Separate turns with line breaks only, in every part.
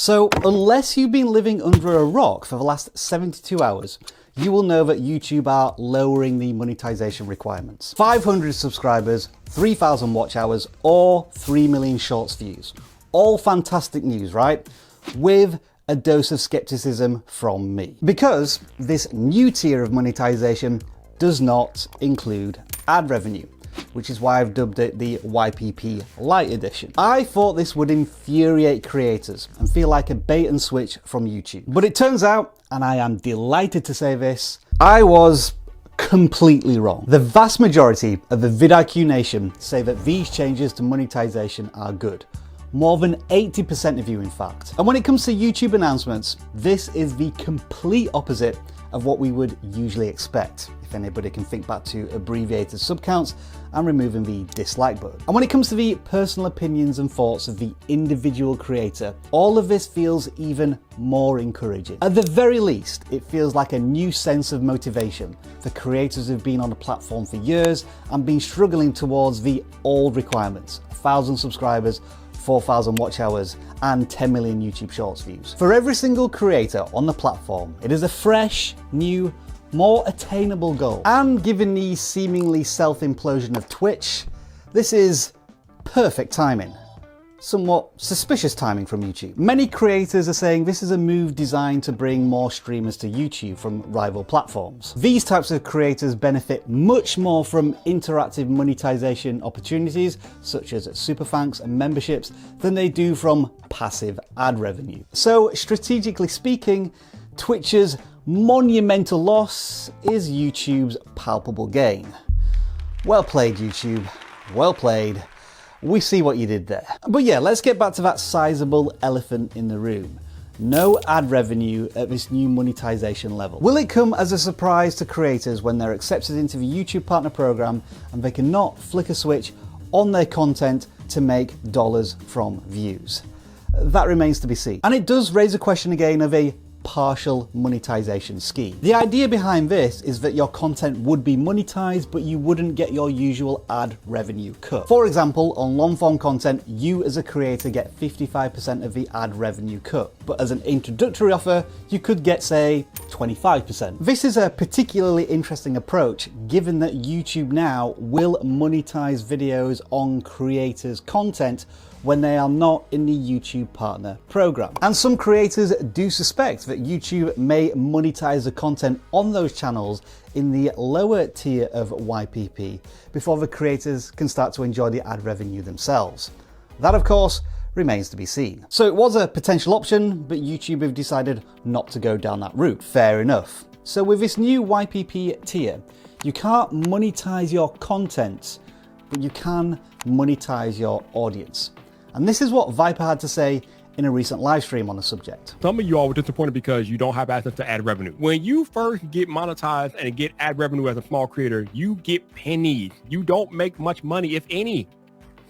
So unless you've been living under a rock for the last 72 hours, you will know that YouTube are lowering the monetization requirements. 500 subscribers, 3,000 watch hours, or 3 million shorts views. All fantastic news, right? With a dose of skepticism from me. Because this new tier of monetization does not include ad revenue, which is why I've dubbed it the YPP Lite Edition. I thought this would infuriate creators and feel like a bait and switch from YouTube. But it turns out, and I am delighted to say this, I was completely wrong. The vast majority of the vidIQ nation say that these changes to monetization are good. More than 80% of you, in fact. And when it comes to YouTube announcements, this is the complete opposite of what we would usually expect, if anybody can think back to abbreviated subcounts and removing the dislike button. And when it comes to the personal opinions and thoughts of the individual creator, all of this feels even more encouraging. At the very least, it feels like a new sense of motivation for creators who've been on the platform for years and been struggling towards the old requirements: 1,000 subscribers, 4,000 watch hours, and 10 million YouTube Shorts views. For every single creator on the platform, it is a fresh, new, more attainable goal. And given the seemingly self-implosion of Twitch, this is perfect timing. Somewhat suspicious timing from YouTube. Many creators are saying this is a move designed to bring more streamers to YouTube from rival platforms. These types of creators benefit much more from interactive monetization opportunities, such as super thanks and memberships, than they do from passive ad revenue. So strategically speaking, Twitch's monumental loss is YouTube's palpable gain. Well played, YouTube. Well played. We see what you did there. But yeah, let's get back to that sizable elephant in the room. No ad revenue at this new monetization level. Will it come as a surprise to creators when they're accepted into the YouTube Partner Program and they cannot flick a switch on their content to make dollars from views? That remains to be seen. And it does raise a question again of a partial monetization scheme. The idea behind this is that your content would be monetized, but you wouldn't get your usual ad revenue cut. For example, on long form content, you as a creator get 55% of the ad revenue cut, but as an introductory offer, you could get, say, 25%. This is a particularly interesting approach, given that YouTube now will monetize videos on creators' content when they are not in the YouTube Partner Program. And some creators do suspect that YouTube may monetize the content on those channels in the lower tier of YPP before the creators can start to enjoy the ad revenue themselves. That, of course, remains to be seen. So it was a potential option, but YouTube have decided not to go down that route. Fair enough. So with this new YPP tier, you can't monetize your content, but you can monetize your audience. And this is what Viper had to say in a recent live stream on the subject.
Some of you all were disappointed because you don't have access to ad revenue. When you first get monetized and get ad revenue as a small creator, you get pennies. You don't make much money, if any.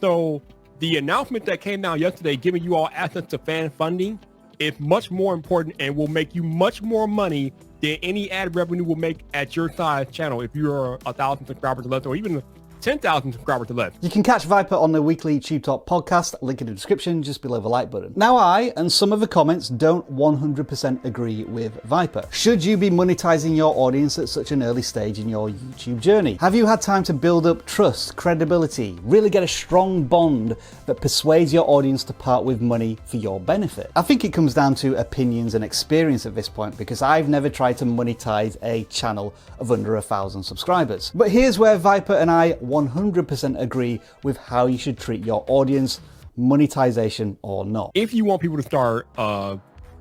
So the announcement that came out yesterday, giving you all access to fan funding, is much more important and will make you much more money than any ad revenue will make at your size channel if you're 1,000 subscribers or less, or even 10,000 subscribers to left.
You can catch Viper on the weekly Tube Talk podcast, link in the description just below the like button. Now I, and some of the comments, don't 100% agree with Viper. Should you be monetizing your audience at such an early stage in your YouTube journey? Have you had time to build up trust, credibility, really get a strong bond that persuades your audience to part with money for your benefit? I think it comes down to opinions and experience at this point, because I've never tried to monetize a channel of under 1,000 subscribers. But here's where Viper and I 100% agree with how you should treat your audience, monetization or not.
If you want people to start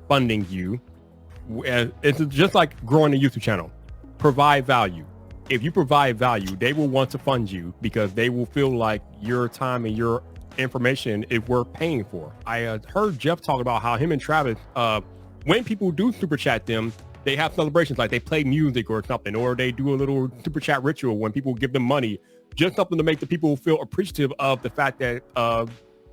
funding you, it's just like growing a YouTube channel. Provide value. If you provide value, they will want to fund you because they will feel like your time and your information is worth paying for. I heard Jeff talk about how him and Travis, when people do super chat them, they have celebrations, like they play music or something, or they do a little super chat ritual when people give them money, just something to make the people feel appreciative of the fact that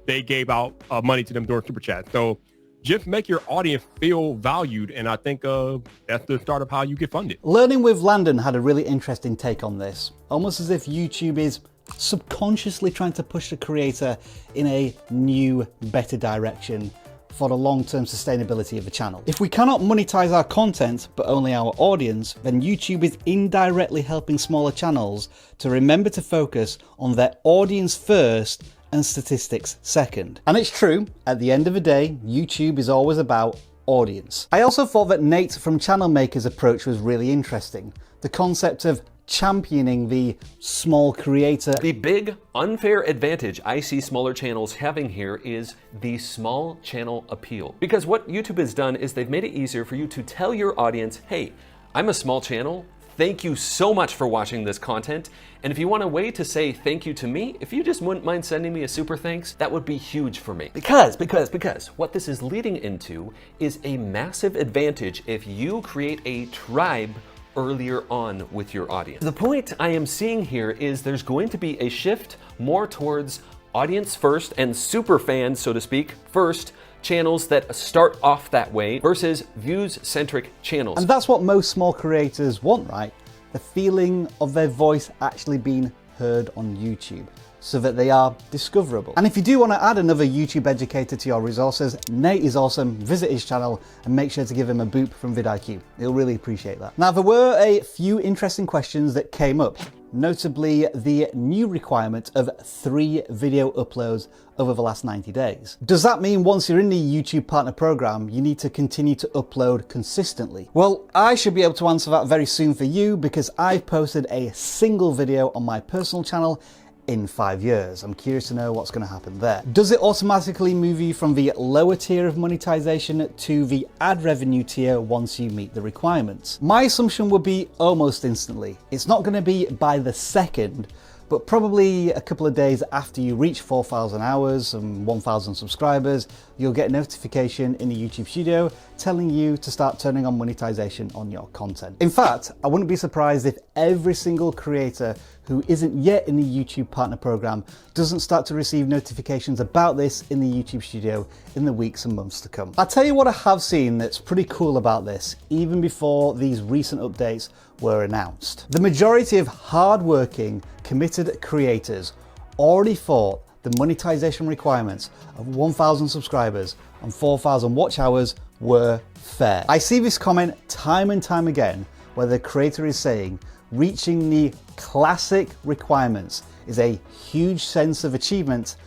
they gave out money to them during super chat. So just make your audience feel valued, and I think that's the start of how you get funded.
Learning with Landon had a really interesting take on this, almost as if YouTube is subconsciously trying to push the creator in a new, better direction for the long-term sustainability of the channel. If we cannot monetize our content, but only our audience, then YouTube is indirectly helping smaller channels to remember to focus on their audience first and statistics second. And it's true, at the end of the day, YouTube is always about audience. I also thought that Nate from Channel Maker's approach was really interesting. The concept of championing the small creator.
The big unfair advantage I see smaller channels having here is the small channel appeal. Because what YouTube has done is they've made it easier for you to tell your audience, hey, I'm a small channel. Thank you so much for watching this content. And if you want a way to say thank you to me, if you just wouldn't mind sending me a super thanks, that would be huge for me. Because what this is leading into is a massive advantage if you create a tribe earlier on with your audience. The point I am seeing here is there's going to be a shift more towards audience first and super fans, so to speak, first channels that start off that way versus views-centric channels.
And that's what most small creators want, right? The feeling of their voice actually being heard on YouTube, so that they are discoverable. And if you do want to add another YouTube educator to your resources, Nate is awesome. Visit his channel and make sure to give him a boop from vidIQ. He'll really appreciate that. Now, there were a few interesting questions that came up, notably the new requirement of 3 video uploads over the last 90 days. Does that mean once you're in the YouTube Partner Program, you need to continue to upload consistently? Well, I should be able to answer that very soon for you because I've posted a single video on my personal channel in 5 years. I'm curious to know what's going to happen there. Does it automatically move you from the lower tier of monetization to the ad revenue tier once you meet the requirements? My assumption would be almost instantly. It's not going to be by the second, but probably a couple of days after you reach 4,000 hours and 1,000 subscribers, you'll get a notification in the YouTube Studio telling you to start turning on monetization on your content. In fact, I wouldn't be surprised if every single creator who isn't yet in the YouTube Partner Program doesn't start to receive notifications about this in the YouTube Studio in the weeks and months to come. I'll tell you what I have seen that's pretty cool about this, even before these recent updates were announced. The majority of hardworking, committed creators already thought the monetization requirements of 1,000 subscribers and 4,000 watch hours were fair. I see this comment time and time again where the creator is saying reaching the classic requirements is a huge sense of achievement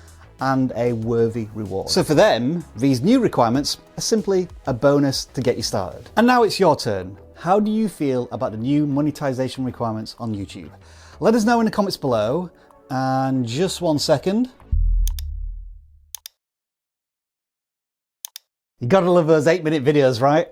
and a worthy reward. So for them, these new requirements are simply a bonus to get you started. And now it's your turn. How do you feel about the new monetization requirements on YouTube? Let us know in the comments below. And just 1 second. You gotta love those 8-minute videos, right?